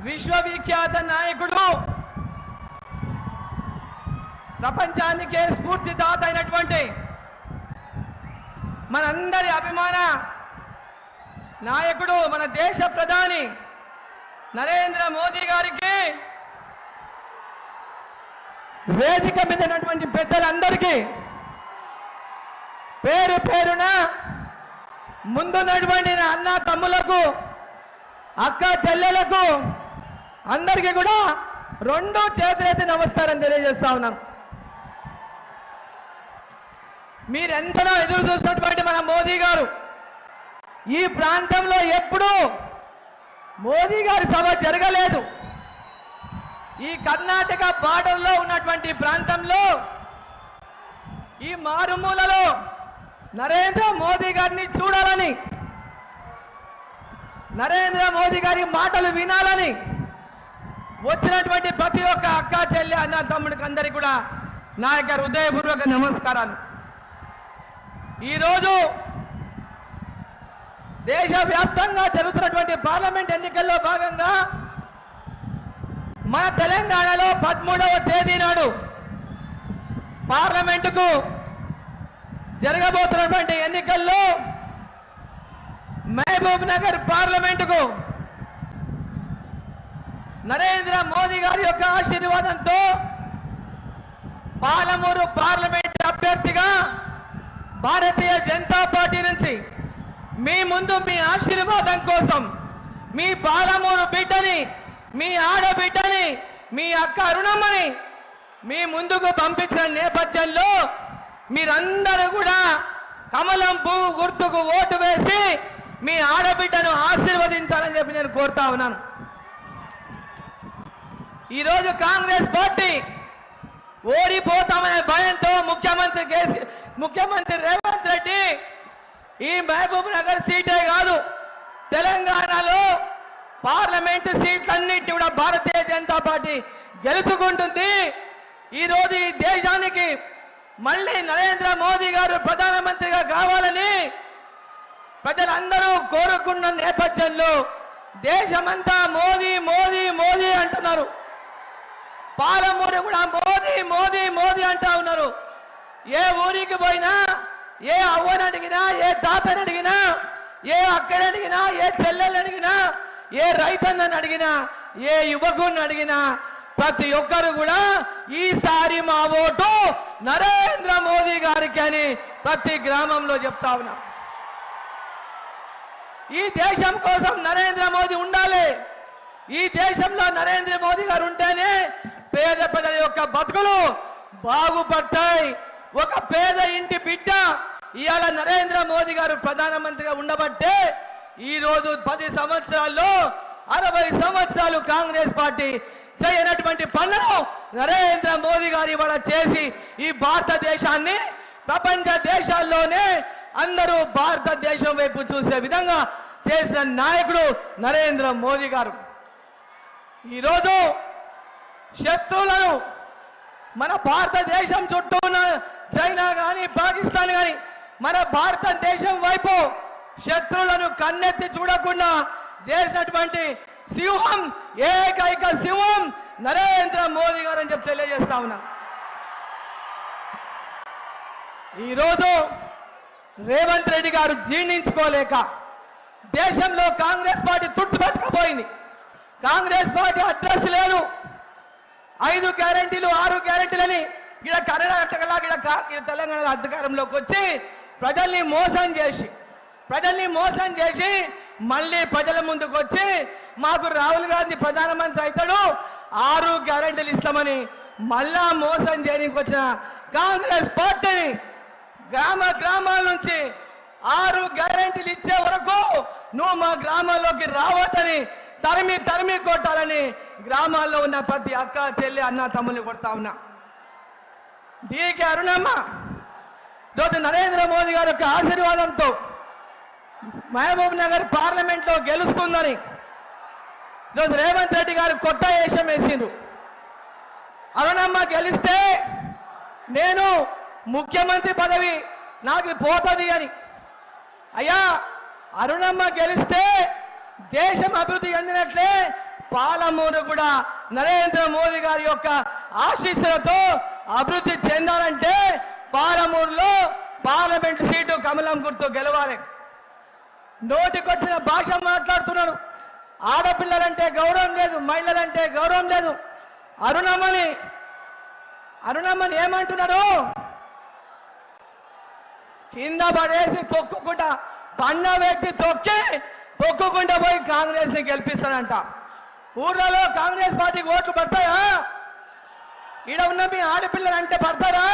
విశ్వవిఖ్యాత నాయకుడు, ప్రపంచానికే స్ఫూర్తిదాత అయినటువంటి మనందరి అభిమాన నాయకుడు, మన దేశ ప్రధాని నరేంద్ర మోదీ గారికి, వేదిక మీద ఉన్నటువంటి పెద్దలందరికీ పేరు పేరున ముందున్నటువంటి అన్న తమ్ములకు, అక్క చెల్లెలకు అందరికీ కూడా రెండు చేతులెత్తి నమస్కారం తెలియజేస్తా ఉన్నాను. మీరెంతలో ఎదురు చూస్తున్నటువంటి మన మోదీ గారు ఈ ప్రాంతంలో ఎప్పుడూ మోదీ గారి సభ జరగలేదు. ఈ కర్ణాటక బార్డర్లో ఉన్నటువంటి ప్రాంతంలో ఈ మారుమూలలో నరేంద్ర మోదీ గారిని చూడాలని, నరేంద్ర మోదీ గారి మాటలు వినాలని వచ్చినటువంటి ప్రతి ఒక్క అక్క చెల్లి అన్న తమ్ముడికి అందరికీ కూడా నా యొక్క హృదయపూర్వక నమస్కారాలు. ఈరోజు దేశవ్యాప్తంగా జరుగుతున్నటువంటి పార్లమెంట్ ఎన్నికల్లో భాగంగా మన తెలంగాణలో 13వ తేదీ నాడు పార్లమెంటుకు జరగబోతున్నటువంటి ఎన్నికల్లో మహబూబ్ నగర్ పార్లమెంటుకు నరేంద్ర మోదీ గారి యొక్క ఆశీర్వాదంతో పాలమూరు పార్లమెంట్ అభ్యర్థిగా భారతీయ జనతా పార్టీ నుంచి మీ ముందు మీ ఆశీర్వాదం కోసం మీ పాలమూరు బిడ్డని, మీ ఆడబిడ్డని, మీ అక్క అరుణమ్మని మీ ముందుకు పంపించిన నేపథ్యంలో మీరందరూ కూడా కమలం పువ్వు గుర్తుకు ఓటు వేసి మీ ఆడబిడ్డను ఆశీర్వదించాలని చెప్పి నేను కోరుతా ఉన్నాను. ఈరోజు కాంగ్రెస్ పార్టీ ఓడిపోతామనే భయంతో ముఖ్యమంత్రి రేవంత్ రెడ్డి ఈ మహబూబ్ నగర్ సీటే కాదు, తెలంగాణలో పార్లమెంటు సీట్లన్నింటి కూడా భారతీయ జనతా పార్టీ గెలుచుకుంటుంది. ఈరోజు ఈ దేశానికి మళ్ళీ నరేంద్ర మోదీ గారు ప్రధానమంత్రిగా కావాలని ప్రజలందరూ కోరుకున్న నేపథ్యంలో దేశమంతా మోదీ మోదీ మోదీ అంటున్నారు. పాలమూరు కూడా మోదీ మోదీ మోదీ అంటా ఉన్నారు. ఏ ఊరికి పోయినా, ఏ అవ్వని అడిగినా, ఏ తాతని అడిగినా, ఏ అక్కని అడిగినా, ఏ చెల్లెల్ని అడిగినా, ఏ రైతన్నని అడిగినా, ఏ యువకుని అడిగినా ప్రతి ఒక్కరు కూడా ఈసారి మా ఓటు నరేంద్ర మోదీ గారికి అని ప్రతి గ్రామంలో చెప్తా ఉన్నా. ఈ దేశం కోసం నరేంద్ర మోదీ ఉండాలి. ఈ దేశంలో నరేంద్ర మోదీ గారు ఉంటేనే పేద ప్రజల యొక్క బతుకులు బాగుపడతాయి. ఒక పేద ఇంటి బిడ్డ ఇవాళ నరేంద్ర మోదీ గారు ప్రధానమంత్రిగా ఉండబట్టే ఈరోజు 10 సంవత్సరాల్లో 60 సంవత్సరాలు కాంగ్రెస్ పార్టీ చేయనటువంటి పనులను నరేంద్ర మోదీ గారు ఇవాళ చేసి ఈ భారతదేశాన్ని ప్రపంచ దేశాల్లోనే అందరూ భారతదేశం వైపు చూసే విధంగా చేసిన నాయకుడు నరేంద్ర మోదీ గారు. ఈరోజు శత్రువులను మన భారతదేశం చుట్టూ ఉన్న చైనా కానీ, పాకిస్తాన్ కానీ మన భారతదేశం వైపు శత్రువులను కన్నెత్తి చూడకుండా చేసినటువంటి సింహం, ఏకైక సింహం నరేంద్ర మోదీ గారు అని చెప్పి తెలియజేస్తా ఉన్నా. ఈరోజు రేవంత్ రెడ్డి గారు జీర్ణించుకోలేక దేశంలో కాంగ్రెస్ పార్టీ తుట్టుపెట్టకపోయింది. కాంగ్రెస్ పార్టీ అడ్రస్ లేదు. 5 గ్యారెంటీలు 6 గ్యారెంటీలని ఇక్కడ కర్ణాటకలా ఇక్కడ తెలంగాణ అధికారంలోకి వచ్చి ప్రజల్ని మోసం చేసి మళ్ళీ ప్రజల ముందుకు వచ్చి మాకు రాహుల్ గాంధీ ప్రధానమంత్రి అవుతాడు, 6 గ్యారెంటీలు ఇస్తామని మళ్ళా మోసం చేయడానికి వచ్చిన కాంగ్రెస్ పార్టీని గ్రామాల నుంచి 6 గ్యారెంటీలు ఇచ్చే వరకు నువ్వు మా గ్రామాల్లోకి రావద్దని తరిమి కొట్టాలని గ్రామాల్లో ఉన్న ప్రతి అక్క చెల్లి అన్న తమ్ముల్ని కొడతా ఉన్నా. డీకే అరుణమ్మ ఈరోజు నరేంద్ర మోదీ గారి యొక్క ఆశీర్వాదంతో మహబూబ్ నగర్ పార్లమెంట్లో గెలుస్తుందని ఈరోజు రేవంత్ రెడ్డి గారు కొత్త వేషం వేసిండ్రు. అరుణమ్మ గెలిస్తే నేను ముఖ్యమంత్రి పదవి నాకు పోతుంది అని. అయ్యా, అరుణమ్మ గెలిస్తే దేశం అభివృద్ధి చెందినట్లే, పాలమూరు కూడా నరేంద్ర మోదీ గారి యొక్క ఆశీస్సులతో అభివృద్ధి చెందాలంటే పాలమూరులో పార్లమెంట్ సీటు కమలం గుర్తు గెలవాలి. నోటికొచ్చిన భాష మాట్లాడుతున్నాడు. ఆడపిల్లలంటే గౌరవం లేదు, మహిళలంటే గౌరవం లేదు. అరుణమ్మని ఏమంటున్నారు? కింద పడేసి తొక్కుకుంటా పండ పెట్టి తొక్కుకుంటా పోయి కాంగ్రెస్ ని గెలిపిస్తానంట. ఊర్లలో కాంగ్రెస్ పార్టీకి ఓట్లు పడతాయా? ఈడ ఉన్న మీ ఆడపిల్లలు అంటే పడతారా?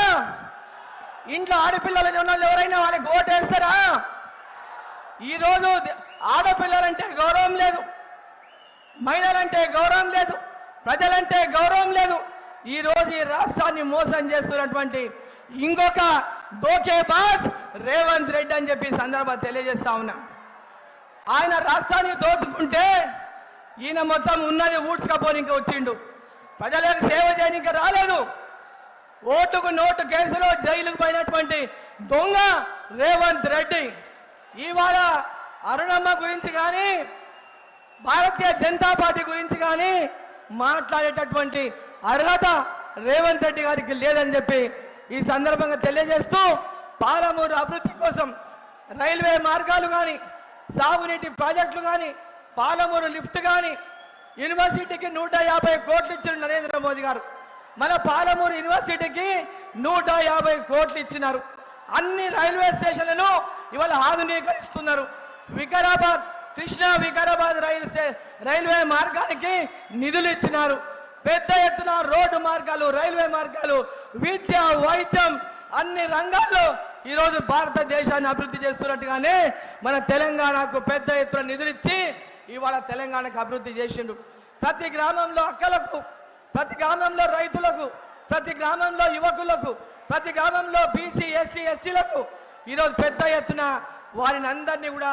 ఇంట్లో ఆడపిల్లలు ఉన్న వాళ్ళు ఎవరైనా వాళ్ళకి ఓటు వేస్తారా? ఈరోజు ఆడపిల్లలంటే గౌరవం లేదు, మహిళలంటే గౌరవం లేదు, ప్రజలంటే గౌరవం లేదు. ఈరోజు ఈ రాష్ట్రాన్ని మోసం చేస్తున్నటువంటి ఇంకొక దోకే బాస్ రేవంత్ రెడ్డి అని చెప్పి సందర్భంగా తెలియజేస్తా ఉన్నా. ఆయన రాష్ట్రాన్ని దోచుకుంటే ఈయన మొత్తం ఉన్నది ఊడ్చుకపోనిక వచ్చిండు. ప్రజలకు సేవ చేయడానికి రాలేదు. ఓటుకు నోటు కేసులో జైలుకు పోయినటువంటి దొంగ రేవంత్ రెడ్డి ఇవాళ అరుణమ్మ గురించి కానీ భారతీయ జనతా పార్టీ గురించి కానీ మాట్లాడేటటువంటి అర్హత రేవంత్ రెడ్డి గారికి లేదని చెప్పి ఈ సందర్భంగా తెలియజేస్తూ, పాలమూరు అభివృద్ధి కోసం రైల్వే మార్గాలు కానీ, సాగునీటి ప్రాజెక్టులు కానీ, పాలమూరు లిఫ్ట్ కానీ, యూనివర్సిటీకి 150 కోట్లు ఇచ్చిన నరేంద్ర మోదీ గారు. మన పాలమూరు యూనివర్సిటీకి 150 కోట్లు ఇచ్చినారు. అన్ని రైల్వే స్టేషన్లను ఇవాళ ఆధునీకరిస్తున్నారు. వికారాబాద్ రైల్వే మార్గానికి నిధులు ఇచ్చినారు. పెద్ద ఎత్తున రోడ్డు మార్గాలు, రైల్వే మార్గాలు, విద్య, వైద్యం అన్ని రంగాల్లో ఈరోజు భారతదేశాన్ని అభివృద్ధి చేస్తున్నట్టుగానే మన తెలంగాణకు పెద్ద ఎత్తున నిధులు ఇచ్చి ఇవాళ తెలంగాణకు అభివృద్ధి చేసిండు. ప్రతి గ్రామంలో అక్కలకు, ప్రతి గ్రామంలో రైతులకు, ప్రతి గ్రామంలో యువకులకు, ప్రతి గ్రామంలో బీసీ, ఎస్సీ, ఎస్టీలకు ఈరోజు పెద్ద ఎత్తున వారిని అందరినీ కూడా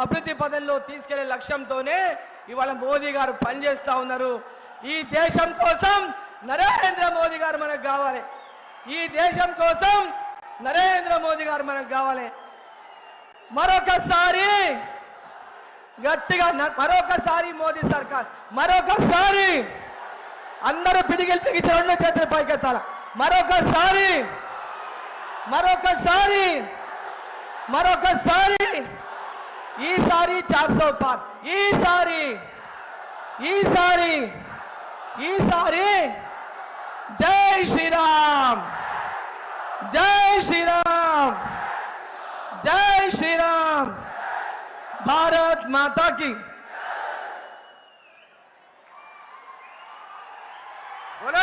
అభివృద్ధి పదంలో తీసుకెళ్లే లక్ష్యంతోనే ఇవాళ మోదీ గారు పనిచేస్తూ ఉన్నారు. ఈ దేశం కోసం నరేంద్ర మోదీ గారు మనకు కావాలి. ఈ దేశం కోసం నరేంద్ర మోదీ గారు మనకు కావాలి. మరొకసారి గట్టిగా మరొకసారి మోదీ సర్కార్, మరొకసారి అందరూ పిడిగిలు పిగిచి 2 చేతులు పైకెత్తాల. మరొకసారి ఈసారి 400 పార్. ఈసారి జై శ్రీరామ్, జై శ్రీరామ్, జై శ్రీరామ్. భారత్ మాతా की